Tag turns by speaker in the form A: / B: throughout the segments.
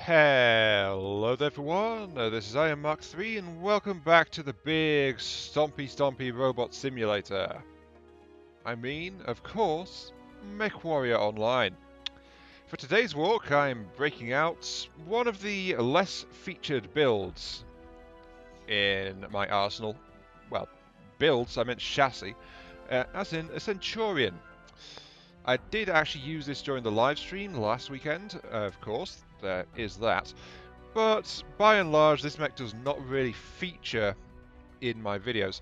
A: Hello there everyone, this is I am Mark 3 and welcome back to the big stompy robot simulator. I mean, of course, MechWarrior Online. For today's walk I'm breaking out one of the less featured builds in my arsenal. Well, builds, I meant chassis, as in a Centurion. I did actually use this during the live stream last weekend, of course, there is that. But by and large, this mech does not really feature in my videos.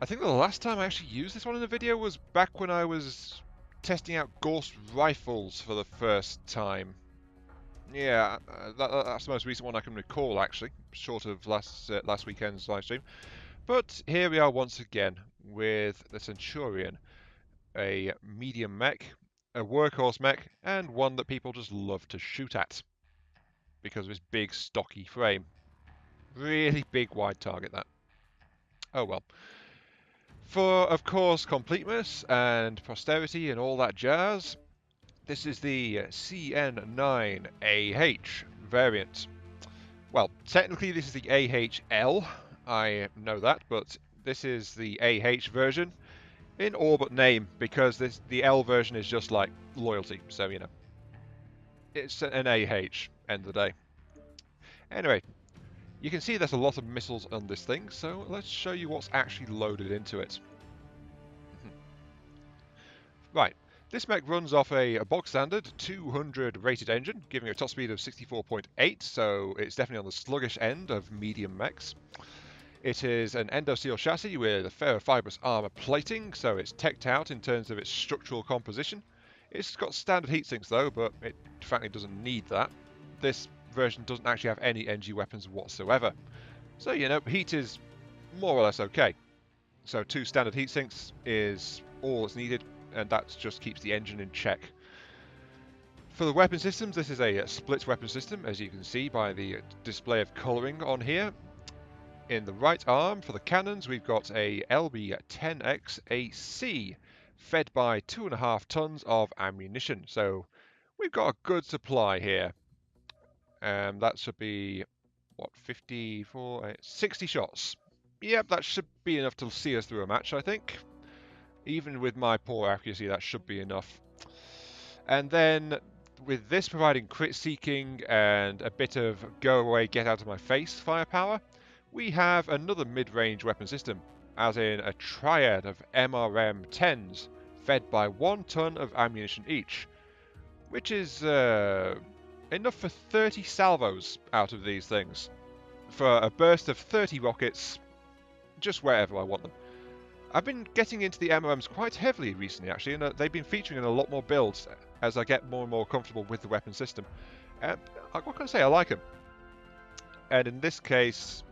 A: I think the last time I actually used this one in a video was back when I was testing out Ghost rifles for the first time. Yeah, that's the most recent one I can recall, actually, short of last weekend's live stream. But here we are once again with the Centurion, a medium mech, a workhorse mech, and one that people just love to shoot at because of its big, stocky frame. Really big, wide target, that. Oh well. For, of course, completeness and posterity and all that jazz, this is the CN9-AH variant. Well, technically this is the AHL, I know that, but this is the AH version in all but name, because the L version is just like loyalty, so you know. It's an AH, end of the day. Anyway, you can see there's a lot of missiles on this thing, so let's show you what's actually loaded into it. Right, this mech runs off a bog standard 200 rated engine, giving it a top speed of 64.8, so it's definitely on the sluggish end of medium mechs. It is an endosteel chassis with a ferrofibrous armour plating, so it's teched out in terms of its structural composition. It's got standard heat sinks though, but it frankly doesn't need that. This version doesn't actually have any NG weapons whatsoever. So, you know, heat is more or less okay. So 2 standard heat sinks is all that's needed, and that just keeps the engine in check. For the weapon systems, this is a split weapon system, as you can see by the display of colouring on here. In the right arm, for the cannons, we've got a LB-10X AC, fed by 2.5 tons of ammunition. So we've got a good supply here. That should be, what, 54, 60 shots. Yep, that should be enough to see us through a match, I think. Even with my poor accuracy, that should be enough. And then, with this providing crit seeking and a bit of go away, get out of my face firepower, we have another mid-range weapon system, as in a triad of MRM-10s, fed by 1 ton of ammunition each, which is enough for 30 salvos out of these things, for a burst of 30 rockets, just wherever I want them. I've been getting into the MRMs quite heavily recently, actually, and they've been featuring in a lot more builds as I get more and more comfortable with the weapon system. And what can I say? I like them. And in this case,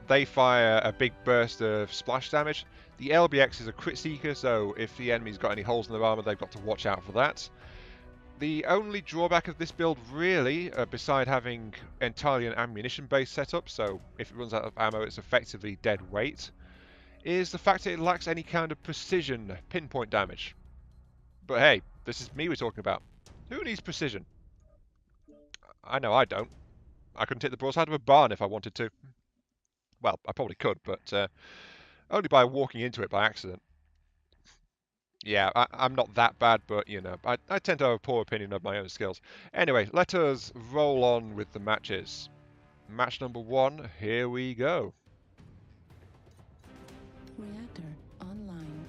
A: they fire a big burst of splash damage. The LBX is a crit seeker, so if the enemy's got any holes in their armor, they've got to watch out for that. The only drawback of this build, really, beside having entirely an ammunition-based setup, so if it runs out of ammo, it's effectively dead weight, is the fact that it lacks any kind of precision pinpoint damage. But hey, this is me we're talking about. Who needs precision? I know I don't. I couldn't hit the broadside of a barn if I wanted to. Well, I probably could, but only by walking into it by accident. Yeah, I'm not that bad, but, you know, I tend to have a poor opinion of my own skills. Anyway, let us roll on with the matches. Match number 1, here we go.
B: Reactor online.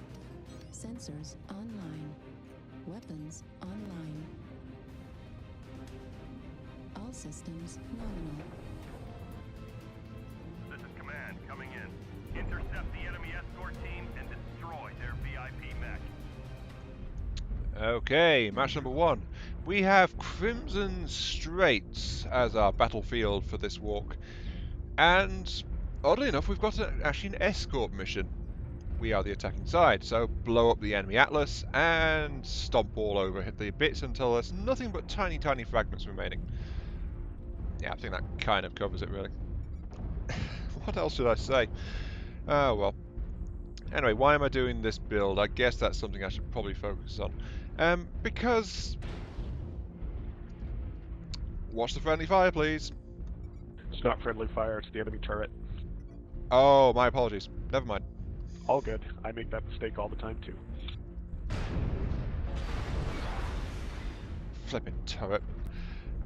B: Sensors online. Weapons online. All systems nominal.
C: This is command coming in. Intercept the enemy escort team and destroy their VIP mech.
A: Okay, match number 1. We have Crimson Straits as our battlefield for this walk. And, oddly enough, we've got actually an escort mission. We are the attacking side, so blow up the enemy Atlas and stomp all over the bits until there's nothing but tiny fragments remaining. Yeah, I think that kind of covers it, really. What else should I say? Oh, well. Anyway, why am I doing this build? I guess that's something I should probably focus on. Because... Watch the friendly fire, please.
D: It's not friendly fire, it's the enemy turret.
A: Oh, my apologies. Never mind.
D: All good. I make that mistake all the time too.
A: Flipping turret.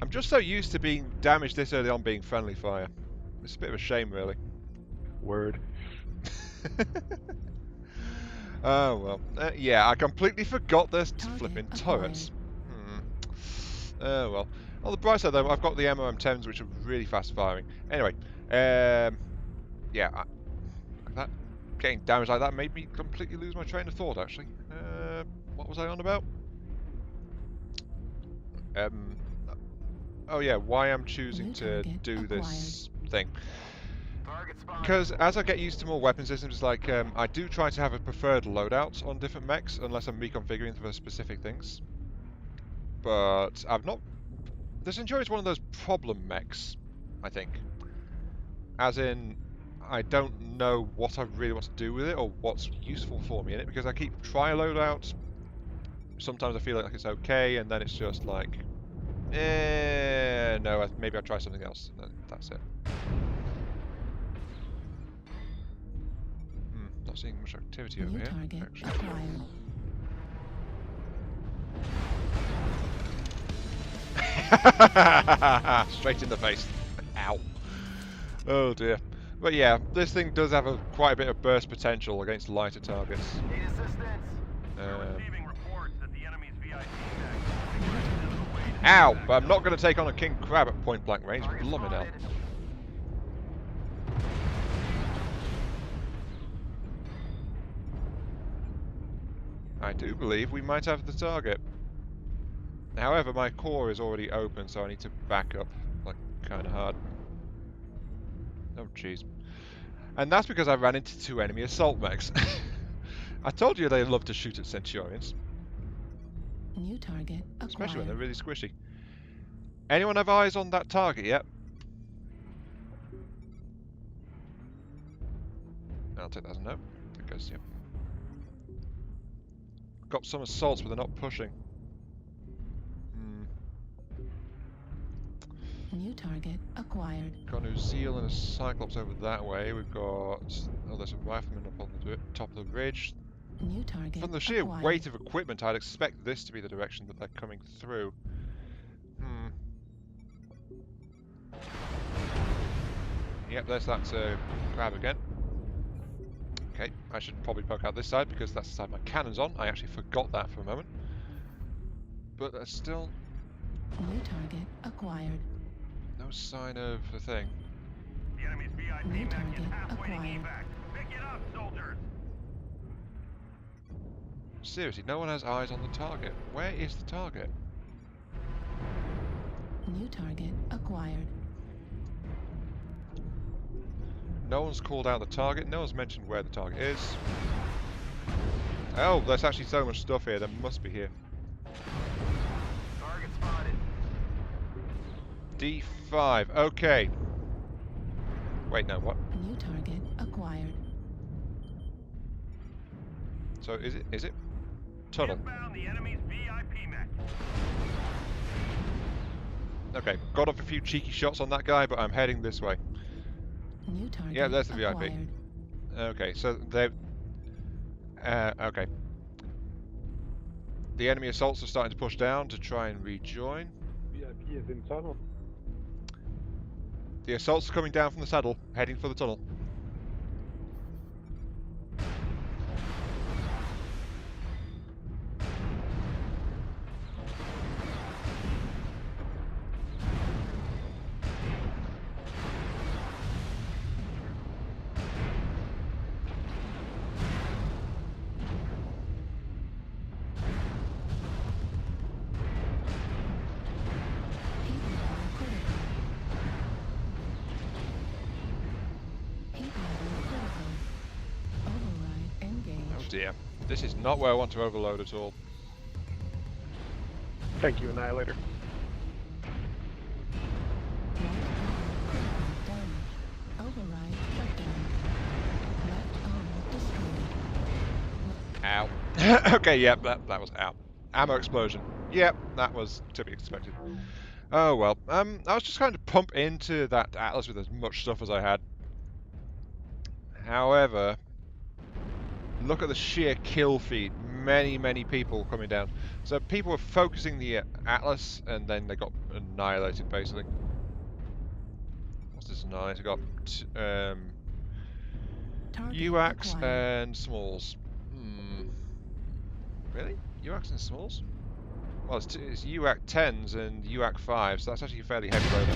A: I'm just so used to being damaged this early on being friendly fire. It's a bit of a shame, really.
D: Word.
A: Oh, well. Yeah, I completely forgot there's
B: Target
A: flipping
B: acquired.
A: turrets. Oh, well. On the bright side, though, I've got the MOM-10s, which are really fast firing. Anyway, yeah, like that. Getting damaged like that made me completely lose my train of thought, actually. What was I on about? Oh yeah, why I'm choosing
B: New
A: to
B: target
A: do this
B: acquired.
A: thing.
C: Target spotted.
A: Because as I get used to more weapon systems, like I do try to have a preferred loadout on different mechs, unless I'm reconfiguring for specific things. But I've not. The Centurion is one of those problem mechs, I think. As in, I don't know what I really want to do with it or what's useful for me in it, because I keep trying a loadout. Sometimes I feel like it's okay, and then it's just like, no, maybe I'll try something else, and then that's it. Not seeing much activity over
B: New
A: here,
B: target
A: actually.
B: acquired.
A: Straight in the face. Ow. Oh dear. But yeah, this thing does have quite a bit of burst potential against lighter targets.
C: Need assistance. We're receiving reports that the enemy's VIP mech.
A: Ow! But I'm not going to take on a king crab at point blank range. Blimey now. I do believe we might have the target. However, my core is already open, so I need to back up, like, kind of hard. Oh, jeez. And that's because I ran into 2 enemy assault mechs. I told you they love to shoot at Centurions.
B: New target acquired.
A: Especially when they're really squishy. Anyone have eyes on that target yet? I'll take that as a no. Because, yeah. Got some assaults, but they're not pushing.
B: New target acquired.
A: Got a Zeal and a Cyclops over that way. We've got... Oh, there's a rifleman up on the top of the ridge.
B: New target
A: From the sheer
B: acquired.
A: weight of equipment, I'd expect this to be the direction that they're coming through. Yep, there's that crab again. Okay, I should probably poke out this side because that's the side my cannon's on. I actually forgot that for a moment. But there's still
B: New target acquired.
A: no sign of the thing.
C: The enemy's VIP
B: New
C: mech is
B: target
C: halfway to
B: acquired.
C: evac. Pick it up, soldiers.
A: Seriously, no one has eyes on the target. Where is the target?
B: New target acquired.
A: No one's called out the target. No one's mentioned where the target is. Oh, there's actually so much stuff here. There must be here.
C: Target spotted.
A: D5. Okay. Wait, no, what?
B: New target acquired.
A: So is it? Tunnel.
C: Inbound the enemy's VIP mech.
A: Okay, got off a few cheeky shots on that guy, but I'm heading this way.
B: New target
A: Yeah, there's the VIP.
B: acquired.
A: Okay, so they... okay. The enemy assaults are starting to push down to try and rejoin.
D: VIP is in tunnel.
A: The assaults are coming down from the saddle, heading for the tunnel. Dear. This is not where I want to overload at all.
D: Thank you, Annihilator.
A: Ow. Okay, yep, that was out. Ammo explosion. Yep, that was to be expected. Oh well. I was just trying to pump into that Atlas with as much stuff as I had. However, look at the sheer kill feed. Many people coming down. So people were focusing the Atlas, and then they got annihilated, basically. What's this nice? I got
B: Target
A: UACs
B: acquired.
A: and smalls. Really? UACs and smalls? Well, it's UAC 10s and UAC 5s, so that's actually a fairly heavy load.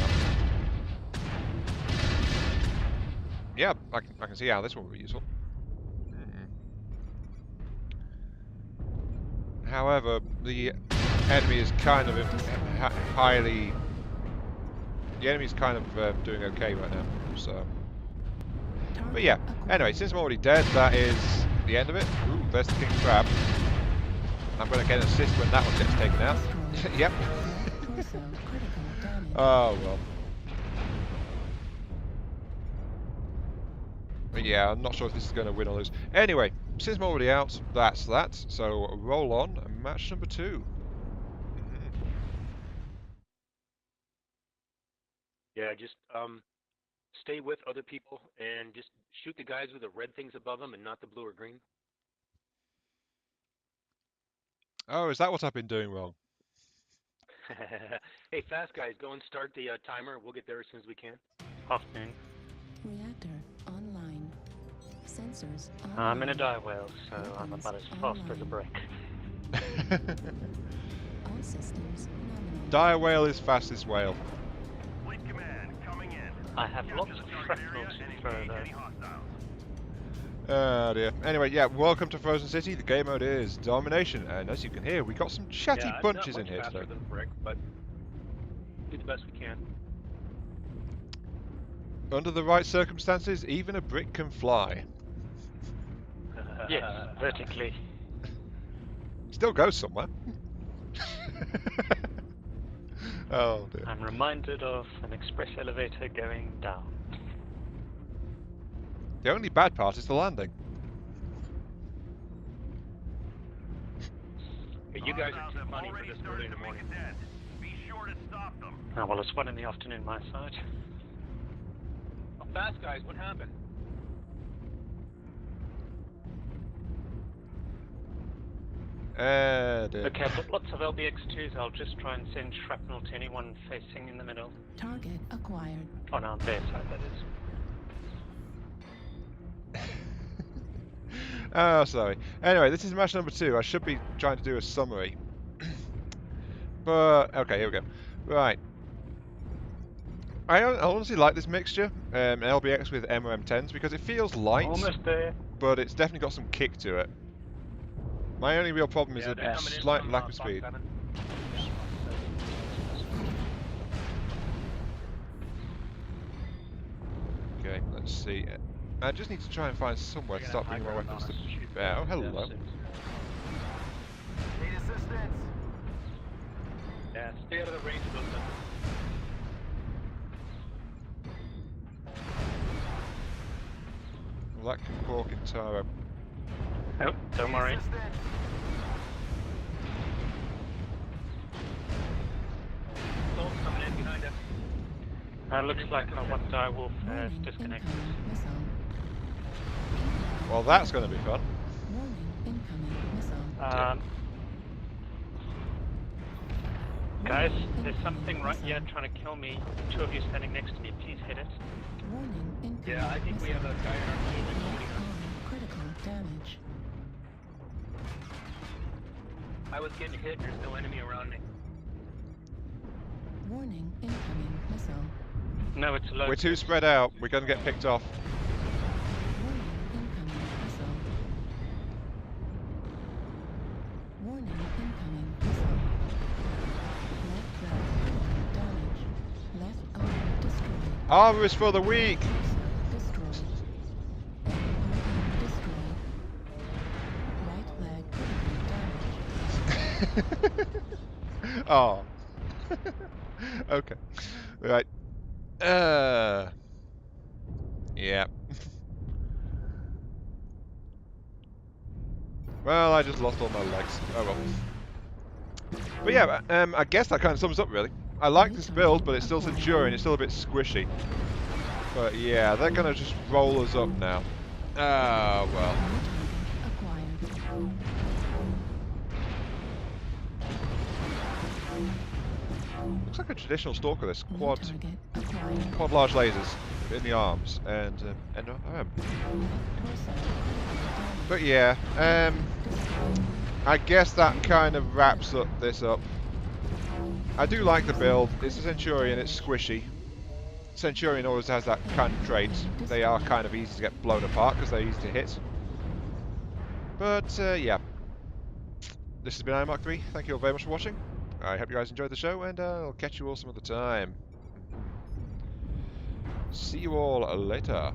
A: Yeah, I can see how this one would be useful. However, the enemy is kind of highly... The enemy's kind of doing okay right now, so... But yeah, anyway, since I'm already dead, that is the end of it. Ooh, there's the King Crab. I'm going to get an assist when that one gets taken out. Yep. Oh, well. But yeah, I'm not sure if this is going to win or lose. Anyway, since I'm already out, that's that. So roll on, match number 2.
E: Yeah, just stay with other people and just shoot the guys with the red things above them and not the blue or green.
A: Oh, is that what I've been doing wrong?
E: Hey, fast guys, go and start the timer. We'll get there as soon as we can.
F: Afternoon.
B: Reactor online. Sensors online.
F: I'm in a dire whale, so I'm about as fast as a brick.
B: All systems nominal.
A: Dire whale is fastest whale.
C: Fleet command coming in.
F: I have lots of
C: Target
F: shrapnel
C: area
F: to
C: and
F: throw
C: engage
F: though.
C: any hostiles.
A: Oh dear. Anyway, yeah, welcome to Frozen City. The game mode is Domination, and as you can hear, we got some chatty
E: Yeah,
A: bunches
E: not
A: in
E: much
A: here
E: faster
A: today.
E: than brick, but do the best we can.
A: Under the right circumstances, even a brick can fly.
F: Yes, vertically.
A: Still goes somewhere. Oh dear.
F: I'm reminded of an express elevator going down.
A: The only bad part is the landing.
E: Hey, you guys are
C: Hostiles
E: too
C: have
E: funny for
C: already
E: this
C: started
E: early in
C: to
E: the
C: make
E: morning.
C: a dent. Be sure to stop them.
F: Ah, well, it's 1 in the afternoon my side.
E: Oh, fast guys, what happened?
A: Dear.
F: Okay, I've got lots of LBX2s. I'll just try and send shrapnel to anyone facing in the middle.
B: Target acquired.
F: On our their side, that is.
A: Oh, sorry. Anyway, this is match number 2. I should be trying to do a summary. But, okay, here we go. Right. I honestly like this mixture, LBX with MOM10s, because it feels light,
F: Almost there.
A: but it's definitely got some kick to it. My only real problem is
E: Yeah,
A: a
E: they're coming in
A: slight
E: from,
A: lack of
E: Fox
A: speed.
E: 7.
A: Okay, let's see. I just need to try and find somewhere to start bringing my weapons to bear. Oh, hello.
C: Need assistance.
E: Yeah, stay out of the range of those guns.
A: Well, that can pork in Taro.
F: Oh, don't worry.
C: Assistance.
E: Assault's coming in behind us.
F: Looks like our one dire wolf has
B: Warning,
F: disconnected.
B: incoming missile.
A: Well, that's going to be fun.
B: Warning, incoming missile.
F: Guys, there's something right here trying to kill me. 2 of you standing next to me. Please hit it.
B: Warning, incoming
E: Yeah, I think we have a guy in our team that's shooting us.
B: critical damage.
E: I was getting hit, there's no enemy around me.
B: Warning, incoming missile.
F: No, it's a low.
A: We're too spread out. We're going to get picked off.
B: Warning, incoming missile. Warning, incoming missile. Left leg critical damage. Left arm destroyed.
A: Armor is for the weak!
B: Torso destroyed. Arm destroyed. Right leg critical damage.
A: Oh. Okay. Right. Yeah. Well, I just lost all my legs. Oh well. But yeah, I guess that kind of sums up really. I like this build, but it's still Centurion. It's still a bit squishy. But yeah, they're gonna just roll us up now. Ah, well.
B: Acquired.
A: Looks like a traditional stalker. This
B: New
A: quad
B: target acquired.
A: large lasers in the arms and NRM.
B: Torso.
A: But yeah, I guess that kind of wraps up this up. I do like the build. It's a Centurion. It's squishy. Centurion always has that kind of trait. They are kind of easy to get blown apart because they're easy to hit. But yeah, this has been Iron Mark 3. Thank you all very much for watching. I hope you guys enjoyed the show, and I'll catch you all some other time. See you all later.